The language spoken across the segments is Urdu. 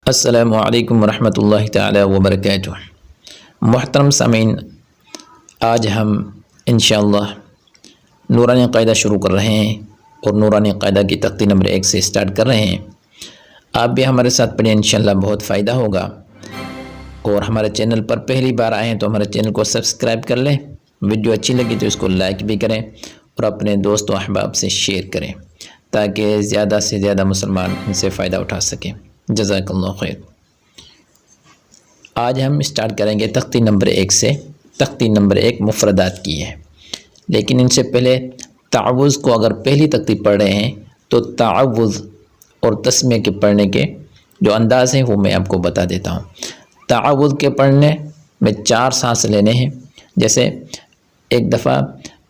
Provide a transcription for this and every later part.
السلام علیکم ورحمۃ اللہ تعالی وبرکاتہ۔ محترم سامعین، آج ہم انشاءاللہ نورانی قاعدہ شروع کر رہے ہیں اور نورانی قاعدہ کی تختی نمبر 1 سے سٹارٹ کر رہے ہیں۔ آپ بھی ہمارے ساتھ پڑھیں، انشاءاللہ بہت فائدہ ہوگا۔ اور ہمارے چینل پر پہلی بار آئے ہیں تو ہمارے چینل کو سبسکرائب کر لیں، ویڈیو اچھی لگی تو اس کو لائک بھی کریں اور اپنے دوست و احباب سے شیئر کریں تاکہ زیادہ سے زیادہ مسلمان ان سے فائدہ اٹھا سکیں۔ جزاک اللہ خیر۔ آج ہم سٹارٹ کریں گے تختی نمبر 1 سے۔ تختی نمبر 1 مفردات کی ہے، لیکن ان سے پہلے تعوذ کو اگر پہلی تختی پڑھ رہے ہیں تو تعوذ اور تسمیہ کے پڑھنے کے جو انداز ہیں وہ میں آپ کو بتا دیتا ہوں۔ تعوذ کے پڑھنے میں 4 سانس لینے ہیں، جیسے ایک دفعہ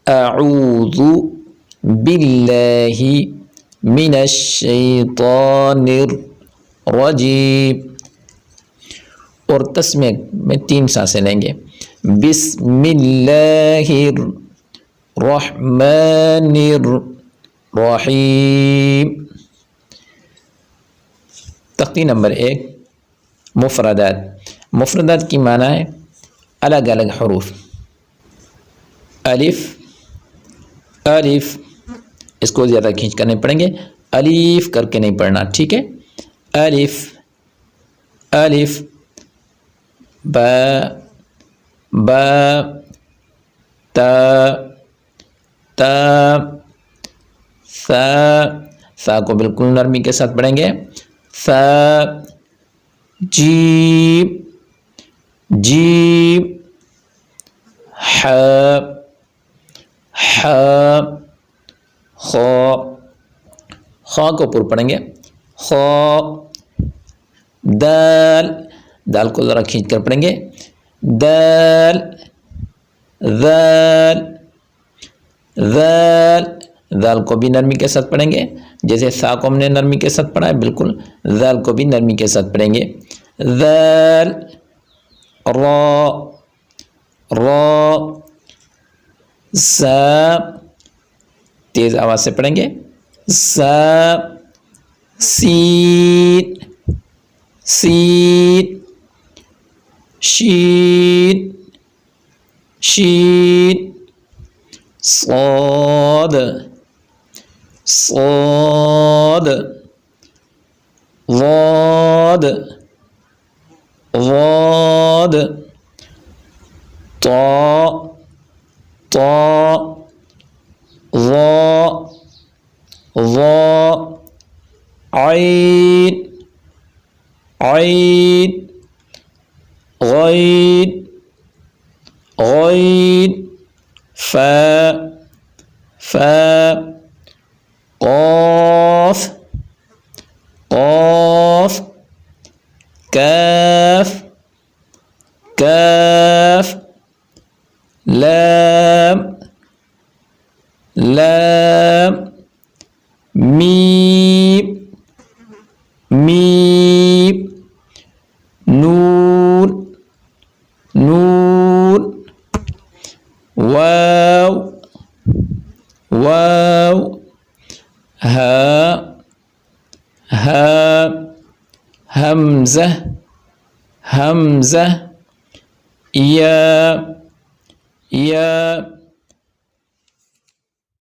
اعوذ باللہ من الشیطان الرجیم، اور تسمیہ میں 3 سانسیں لیں گے، بسم اللہ الرحمن الرحیم۔ تختی نمبر 1 مفردات۔ مفردات کی معنی ہے الگ الگ حروف۔ الف، الف اس کو زیادہ کھینچ کر نہیں پڑھیں گے، الف کر کے نہیں پڑھنا، ٹھیک ہے؟ الف، الف، با، با، تا، تا، ثا، ثا کو بالکل نرمی کے ساتھ پڑھیں گے، ثا، جیم، جیم، ح، ح، خا، خا کو پر پڑھیں گے، خا، دال، دال کو ذرا کھینچ کر پڑھیں گے، دال، ذال، ذال، ذال کو بھی نرمی کے ساتھ پڑھیں گے، جیسے ثا کو ہم نے نرمی کے ساتھ پڑھا ہے بالکل ذال کو بھی نرمی کے ساتھ پڑھیں گے، ذال، را، را، زا، تیز آواز سے پڑھیں گے، زا، سین، سین، شین، شین، صاد، صاد، ضاد، ضاد، طا، طا، ظا، ظا، عین، عین، غین، غین، فا، فا، قاف، قاف، کاف، کاف، لام، لام، میم، میم، نون، نون، واو، واو، ہا، ہا، حمزہ، حمزہ، یا، یا،